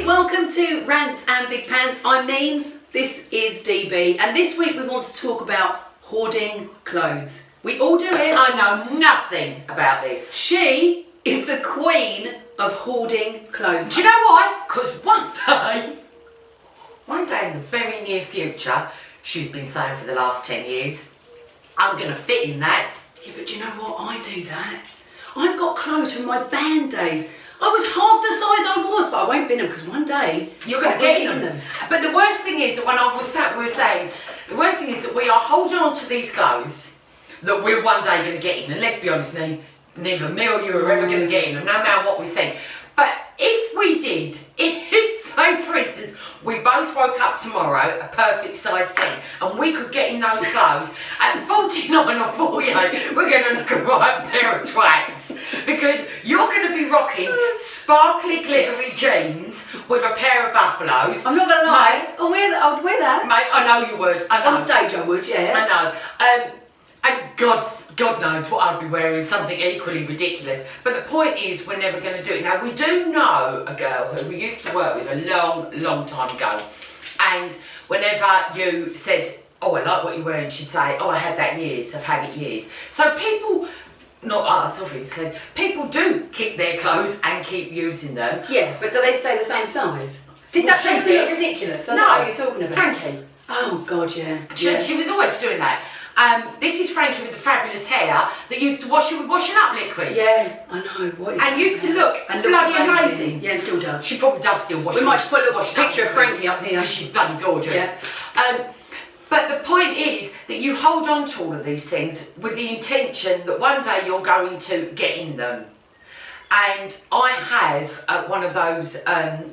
welcome to Rants and Big Pants. I'm Neens, this is DB, and this week we want to talk about hoarding clothes. We all do it. I know nothing about this. She is the queen of hoarding clothes. Do you know why? Because one day in the very near future, she's been saying for the last 10 years, I'm going to fit in that. Yeah, but do you know what? I do that. I've got clothes from my band days. I was half the size I was, but I won't bin them because one day You're going to get in them. But the worst thing is that when we were saying, the worst thing is that we are holding on to these clothes that we're one day going to get in. And let's be honest, neither me or you are ever going to get in them, no matter what we think. But if we did, if say for instance, we both woke up tomorrow, a perfect size 10, and we could get in those clothes at 49 or 48, we're going to look a right pair of twats. Because you're going to be rocking sparkly, glittery jeans with a pair of buffaloes. I'm not going to lie, I would wear that. Mate, I know you would. I know. On stage I would, yeah. I know. And God knows what I'd be wearing, something equally ridiculous. But the point is, we're never going to do it. Now, we do know a girl who we used to work with a long time ago. And whenever you said, oh, I like what you're wearing, she'd say, oh, I had that years, I've had it years. So people, not us obviously, people do keep their clothes and keep using them. Yeah, but do they stay the same size? Did Well, that she face did. look ridiculous? That's No, what you're talking about. Frankie. Oh, God, yeah. She was always doing that. This is Frankie with the fabulous hair that used to wash it with washing up liquid. Yeah, I know. What is And it? used to look and bloody amazing. Yeah, and still does. She probably does still wash. We might just put a little washing up picture of liquid, Frankie up here. because she's bloody gorgeous. Yeah. But the point is that you hold on to all of these things with the intention that one day you're going to get in them. And I have one of those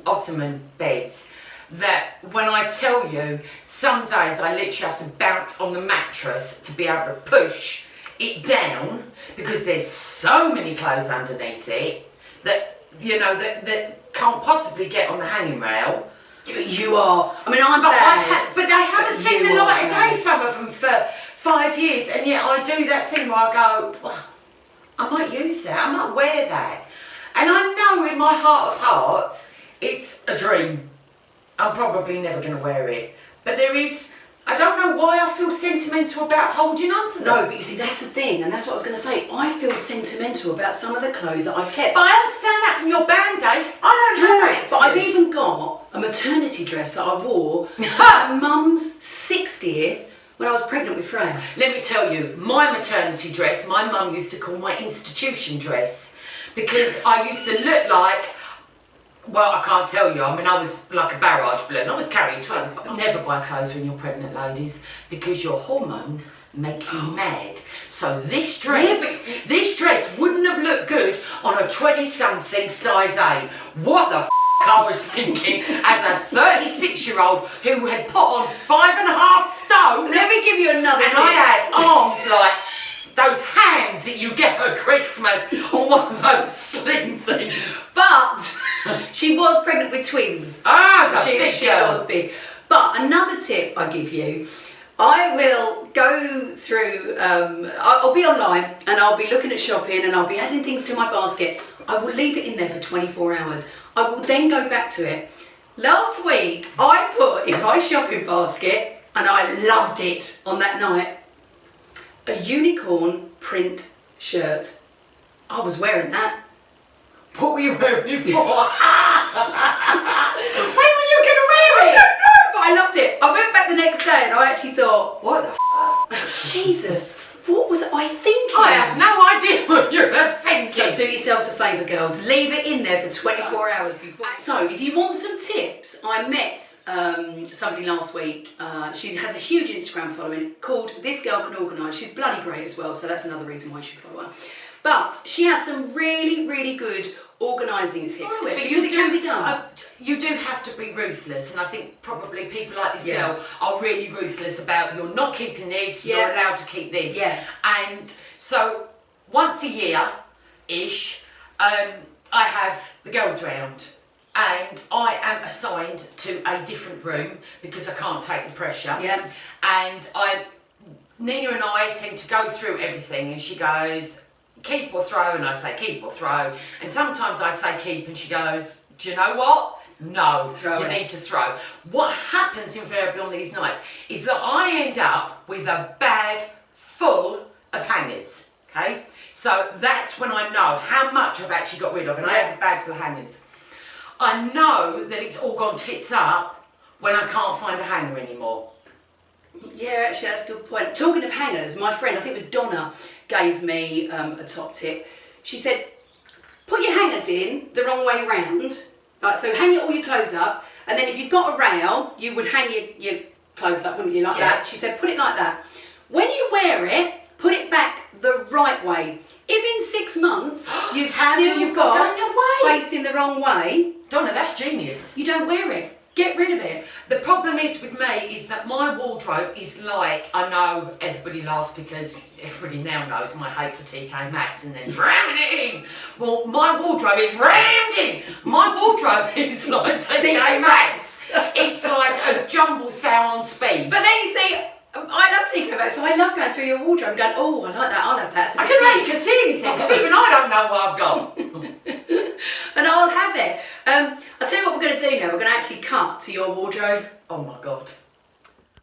Ottoman beds that when I tell you, some days I literally have to bounce on the mattress to be able to push it down because there's so many clothes underneath it that, you know, that can't possibly get on the hanging rail. Yeah, but you are. I mean, I'm bad. But they haven't but seen the you light of are day, some of them, for 5 years, and yet I do that thing where I go, well, I might use that, I might wear that. And I know in my heart of hearts, it's a dream. I'm probably never going to wear it. But there is, I don't know why I feel sentimental about holding on to them. No, but you see, that's the thing, and that's what I was going to say. I feel sentimental about some of the clothes that I've kept. But I understand that from your band days. I don't have that. But I've even got a maternity dress that I wore to my mum's 60th when I was pregnant with Freya. Let me tell you, my maternity dress, my mum used to call my institution dress because I used to look like, well, I can't tell you. I mean, I was like a barrage balloon. I was carrying twins. Never buy clothes when you're pregnant, ladies, because your hormones make you mad. So this dress wouldn't have looked good on a 20-something size 8. What the I was thinking as a 36-year-old who had put on 5.5 stone. Let me give you another tip. I had arms like those hams that you get at Christmas on one of those slim things. But she was pregnant with twins. She was big. But another tip I give you, I will go through, I'll be online and I'll be looking at shopping and I'll be adding things to my basket. I will leave it in there for 24 hours. I will then go back to it. Last week, I put in my shopping basket, and I loved it on that night, a unicorn print shirt. I was wearing that. What were you wearing it for? When were you going to wear it? I don't know, but I loved it. I went back the next day and I actually thought, what the Jesus, what was I thinking? I have no idea what you were thinking. So do yourselves a favour, girls. Leave it in there for 24 hours before. So if you want some tips, I met somebody last week. She has a huge Instagram following called This Girl Can Organise. She's bloody great as well, so that's another reason why you should follow her. But she has some really good organising tips. Because it can be done. You do have to be ruthless, and I think probably people like this girl are really ruthless about you're not keeping this, you're allowed to keep this. Yeah. And so once a year-ish, I have the girls round. And I am assigned to a different room because I can't take the pressure. Yeah. And Nina and I tend to go through everything, and she goes, keep or throw, and I say keep or throw, and sometimes I say keep and she goes, do you know what, No, Throw you it. need to throw. What happens invariably on these nights is that I end up with a bag full of hangers, okay? So that's when I know how much I've actually got rid of, and I have a bag full of hangers. I know that it's all gone tits up when I can't find a hanger anymore. Yeah, actually, that's a good point. Talking of hangers, my friend, I think it was Donna, gave me a top tip. She said, put your hangers in the wrong way round. Like, so hang all your clothes up, and then if you've got a rail, you would hang your clothes up, wouldn't you, like that? She said, put it like that. When you wear it, put it back the right way. If in 6 months you've got facing the wrong way, Donna, that's genius. you don't wear it. Get rid of it. The problem is with me is that my wardrobe is like, I know everybody laughs because everybody now knows my hate for TK Maxx and then ramming it in. Well, my wardrobe is rammed in. My wardrobe is like TK Maxx. It's like a jumble sale on speed. But then you see, I love TK Maxx, so I love going through your wardrobe and going, oh, I like that, I'll have that. I don't know if you can see anything because even I don't know what I've got. And I'll have it. I'll tell you what we're going to do now. We're going to actually cut to your wardrobe. Oh my God.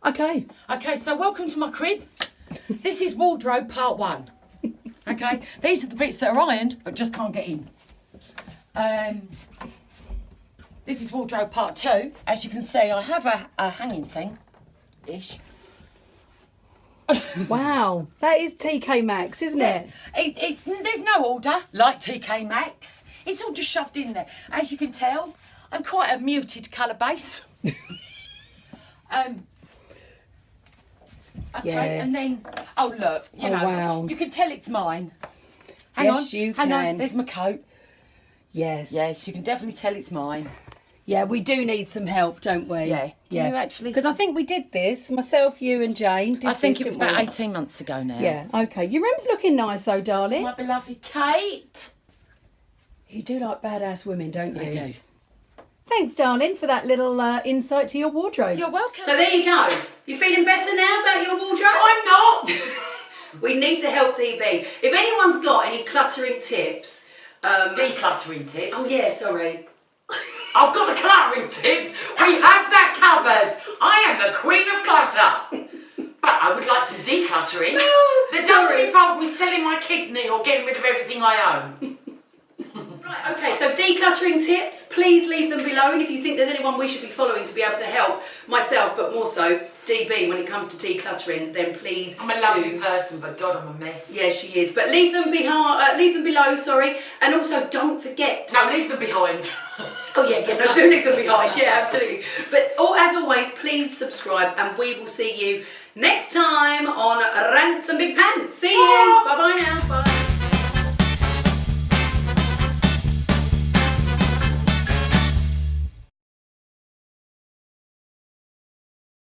Okay, so welcome to my crib. This is wardrobe part 1. Okay, these are the bits that are ironed but just can't get in. This is wardrobe part 2. As you can see, I have a hanging thing-ish. Wow, that is TK Maxx, isn't it? There's no order like TK Maxx. It's all just shoved in there. As you can tell, I'm quite a muted colour base. Okay, Yeah. and then look, you know, wow. you can tell it's mine. Yes, you hang on. can. There's my coat. Yes. Yes, you can definitely tell it's mine. Yeah, we do need some help, don't we? Yeah. Can you actually? Because I think we did this, myself, you and Jane. I think this, it was didn't about we? 18 months ago now. Yeah, okay. Your room's looking nice though, darling. My beloved Kate. You do like badass women, don't you? I do. Thanks, darling, for that little insight to your wardrobe. You're welcome. So there you go. You feeling better now about your wardrobe? I'm not. We need to help DB. If anyone's got any cluttering tips. Decluttering tips. Oh yeah, sorry. I've got the cluttering tips. We have that covered. I am the queen of clutter. But I would like some decluttering. That doesn't involve me selling my kidney or getting rid of everything I own. Right, okay, so decluttering tips, please leave them below, and if you think there's anyone we should be following to be able to help myself, but more so DB when it comes to decluttering, then please I'm a lovely person, but God, I'm a mess. Yeah, she is. But leave them below, sorry, and also don't forget to... No, leave them behind. Oh yeah, no, do leave them behind. Yeah, absolutely. But as always, please subscribe, and we will see you next time